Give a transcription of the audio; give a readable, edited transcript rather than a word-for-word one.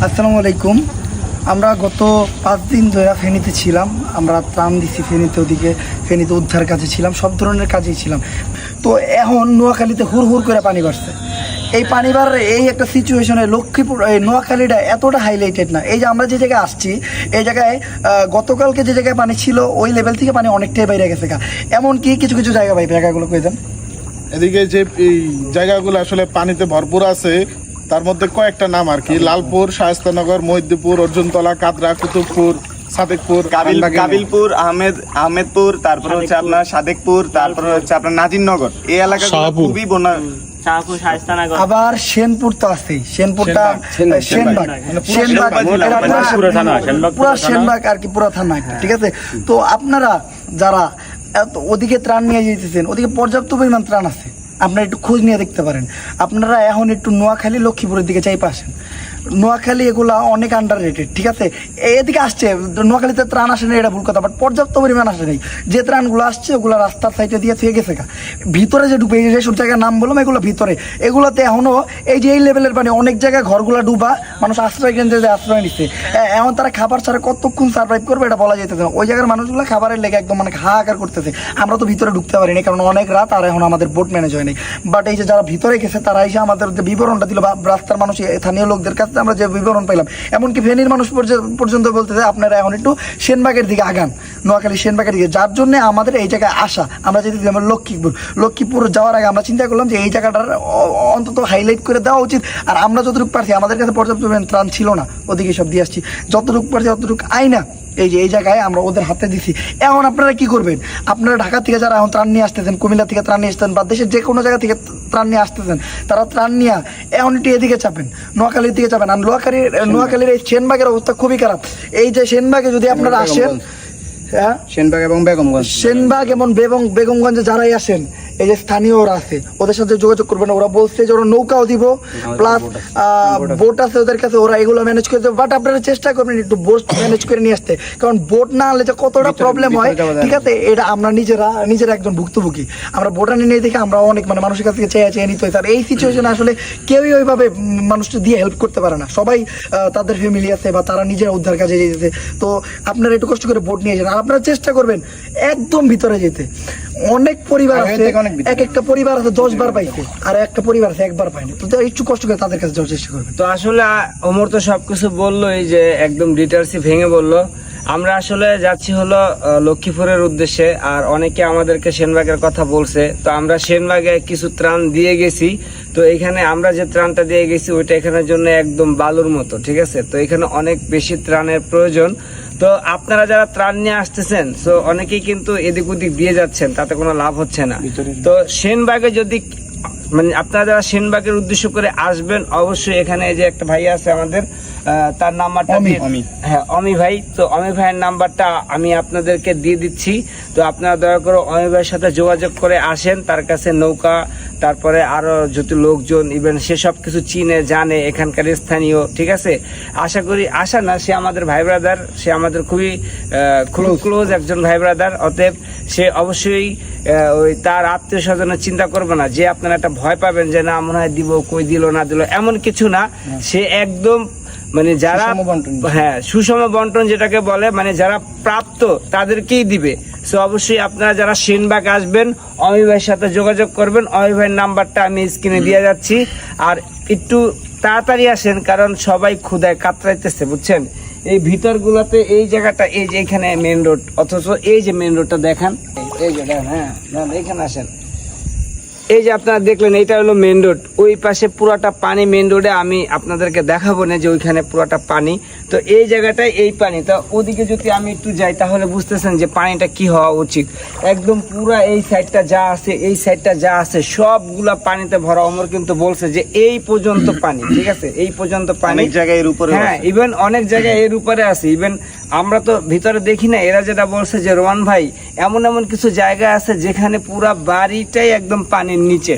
আসসালামু আলাইকুম। আমরা গত 5 দিন ধরে ফেনীতে ছিলাম। আমরা ত্রাণ দিছি ফেনীতে, ওদিকে ফেনীতে উদ্ধার কাজে ছিলাম, সব ধরনের কাজেই ছিলাম। তো এখন নোয়াখালীতে হুড় হুড় করে পানি বাড়ছে। এই পানিবার এই একটা সিচুয়েশনে লক্ষ্মীপুর এই নোয়াখালীটা এতটা হাইলাইটেড না। এই যে আমরা যে জায়গায় আসছি, এই জায়গায় গতকালকে যে জায়গায় পানি ছিল ওই লেভেল থেকে পানি অনেকটাই বাইরে গেছে। এমনকি কিছু কিছু জায়গা ভাই, জায়গাগুলো কই দেন। এদিকে যে এই জায়গাগুলো আসলে পানিতে ভরপুর আছে, তার মধ্যে কয়েকটা নাম আর কি: লালপুর, শায়েস্তানগর, মহিউদ্দিনপুর, অর্জুনতলা, কাদরা, কুতুবপুর, সাদেকপুর, কাবিলপুর, আহমেদপুর, তারপরে হচ্ছে আপনার সাদেকপুর, তারপরে হচ্ছে আপনার নাজিরনগর। এই এলাকা খুবই বন্যা। আবার সেনপুর তো আছেই, সেনপুরটা পুরা সেনবাগ আর কি, পুরা থানা একটা, ঠিক আছে। তো আপনারা যারা ওদিকে ত্রাণ নিয়ে যেতেছেন, ওদিকে পর্যাপ্ত পরিমাণ ত্রাণ আছে, আপনারা একটু খোঁজ নিয়ে দেখতে পারেন। আপনারা এখন একটু নোয়াখালী, লক্ষ্মীপুরের দিকে চাইপা আসেন। নোয়াখালী এগুলা অনেক আন্ডার রেটেড, ঠিক আছে। এদিকে আসছে, নোয়াখালীতে ত্রাণ আসে না এটা ভুল কথা, বাট পর্যাপ্ত পরিমাণ আসে নেই। যে ত্রাণগুলো আসছে ওগুলো রাস্তার সাইডে দিয়ে থুয়ে গেছে। ভিতরে যে ডুবে, যেসব জায়গার নাম বললাম এগুলো ভিতরে, এগুলোতে এখনও এই যে এই লেভেলের পানি, অনেক জায়গায় ঘরগুলো ডুবা, মানুষ আশ্রয় কেন্দ্রে যে আশ্রয় নিচ্ছে। এখন তারা খাবার ছাড়া কতক্ষণ সার্ভাইভ করবে এটা বলা যেতেছে না। ওই জায়গার মানুষগুলো খাবারের লেগে একদম মানে হাহাকার করতেছে। আমরা তো ভিতরে ঢুকতে পারিনি, কারণ অনেক রাত, আর এখন আমাদের বোট ম্যানেজ হয়নি। বাট এই যে যারা ভিতরে গেছে তারা এসে আমাদের যে বিবরণটা দিল, বা রাস্তার মানুষ, স্থানীয় লোকদের কাছে আমরা যে বিবরণ পেলাম, এমনকি ফেনীর মানুষ পর্যন্ত বলতেছে আপনারা এখন একটু সেনবাগের দিকে আগান, নোয়াখালী সেনবাগের দিকে, যার জন্য আমাদের এই জায়গায় আসা। আমরা যদি লক্ষ্মীপুর যাওয়ার আগে আমরা চিন্তা করলাম যে এই জায়গাটার অন্তত হাইলাইট করে দেওয়া উচিত। আর আমরা যতটুকু পারছি, আমাদের কাছে পর্যাপ্ত পরিমাণ ত্রাণ ছিল না, ওদিকে সব দিয়ে আসছি, যতটুকু পারছি ততটুকু আইনা এই যে এই জায়গায় আমরা ওদের হাতে দিছি। এখন আপনারা কি করবেন? আপনারা ঢাকা থেকে যারা এখন ত্রাণ নিয়ে আসতেছেন, কুমিল্লা থেকে ত্রাণ নিয়ে আসতেন, বা দেশের যে কোনো জায়গা থেকে ত্রাণ নিয়ে আসতেছেন, তারা ত্রাণ নিয়ে এখন একটু এদিকে চাপেন, নোয়াখালীর দিকে চাপেন। আর নোয়াখালীর এই সেনবাগের অবস্থা খুবই খারাপ। এই যে সেনবাগে যদি আপনারা আসেন, হ্যাঁ, সেনবাগ এবং বেগমগঞ্জে যারাই আসেন, এই যে স্থানীয় ওরা আছে, ওদের সাথে যোগাযোগ করবেন। ওরা বলছে যে ওরা নৌকাও দিব, প্লাস বোট আছে ওদের কাছে, ওরা এগুলো ম্যানেজ করে দেবে। বাট আপনারা চেষ্টা করবেন একটু বোট ম্যানেজ করে নিয়ে আসতে, কারণ বোট না আনলে যে কতটা প্রবলেম হয়, ঠিক আছে, এটা আমরা নিজেরা একজন ভুক্তভোগী। আমরা বোট আনি নিয়ে দেখে আমরা অনেক মানে মানুষের কাছ থেকে চেয়ে নিতে হয়। আর এই সিচুয়েশনে আসলে কেউই ওইভাবে মানুষটা দিয়ে হেল্প করতে পারে না। সবাই তাদের ফ্যামিলি আছে বা তারা নিজেরা উদ্ধার কাজে যেতেছে। তো আপনারা একটু কষ্ট করে বোট নিয়ে যান, আর আপনারা চেষ্টা করবেন একদম ভিতরে যেতে। অনেক পরিবার আছে, এক একটা পরিবার আছে 10 বার পাইছে, আর একটা পরিবার আছে 1 বার পায়নি। তো একটু কষ্ট করে তাদের কাছে যাওয়ার চেষ্টা করবেন। তো আসলে ওমর তো সবকিছু বললো, এই যে একদম ডিটেলসই ভেঙে বললো। আমরা আসলে যাচ্ছি হলো লক্ষ্মীপুরের উদ্দেশ্যে, আর অনেকে আমাদেরকে সেনবাগের কথা বলছে। তো আমরা সেনবাগে কিছু ত্রাণ দিয়ে গেছি। তো এখানে আমরা যে ত্রাণটা দিয়ে গেছি ওইটা এখানের জন্য একদম বালুর মতো, ঠিক আছে। তো এখানে অনেক বেশি ত্রাণের প্রয়োজন। তো আপনারা যারা ত্রাণ নিয়ে আসতেছেন, তো অনেকেই কিন্তু এদিক ওদিক দিয়ে যাচ্ছেন, তাতে কোনো লাভ হচ্ছে না। তো সেনবাগে যদি মানে আপনারা যারা সেনবাগের উদ্দেশ্য করে আসবেন, অবশ্যই এখানে যে একটা ভাই আছে আমাদের, তার নাম্বারটা, হ্যাঁ অমি ভাই। তো অমি ভাইয়ের নাম্বারটা আমি আপনাদেরকে দিয়ে দিচ্ছি। তো আপনারা দয়া করে অমি ভাইয়ের সাথে যোগাযোগ করে আসেন। তার কাছে নৌকা, তারপরে আরো যত লোকজন, ইভেন সে সব কিছু চিনে জানে, এখানকার স্থানীয়, ঠিক আছে। আশা করি সে আমাদের ভাই ব্রাদার, সে আমাদের খুবই ক্লোজ একজন ভাই ব্রাদার। অতএব সে অবশ্যই ওই তার আত্মীয় স্বজনের চিন্তা করবে না যে আপনারা একটা ভয় পাবেন যে না মনে হয় দিব, কই দিল না দিল, এমন কিছু না। সে একদম মানে যারা, হ্যাঁ, সুষম বন্টন যেটাকে বলে, মানে যারা প্রাপ্ত তাদেরকেই দিবে। সো অবশ্যই আপনারা যারা সেনবাগ আসবেন, অমি ভাইয়ের সাথে যোগাযোগ করবেন। অমি ভাইয়ের নাম্বারটা আমি স্ক্রিনে দিয়ে যাচ্ছি। আর একটু তাড়াতাড়ি আসেন, কারণ সবাই ক্ষুধায় কাতরাইতেছে, বুঝছেন। এই ভিতরগুলোতে এই জায়গাটা, এই যে এখানে মেন রোড, অথচ এই যে মেন রোডটা দেখান, এই যে হ্যাঁ এখানে আসেন। এই যে আপনারা দেখলেন, এটা হলো মেন রোড, ওই পাশে পুরাটা পানি। মেন রোডে আমি আপনাদেরকে দেখাবো না যে ওইখানে পুরাটা পানি। তো এই জায়গাটায় এই পানি, তো ওদিকে যদি আমি একটু যাই তাহলে বুঝতেছেন যে পানিটা কি হওয়া উচিত। একদম পুরা এই সাইডটা যা আছে, এই সাইডটা যা আছে সবগুলা পানিতে ভরা। ওমর কিন্তু বলছে যে এই পর্যন্ত পানি, ঠিক আছে, এই পর্যন্ত পানি, অনেক জায়গায় এর উপরে, হ্যাঁ, ইভেন অনেক জায়গায় এর উপরে আছে। ইভেন আমরা তো ভিতরে দেখি না, এরা যেটা বলছে যে রোমান ভাই, এমন কিছু জায়গা আছে যেখানে পুরা বাড়িটাই একদম পানির নিচে।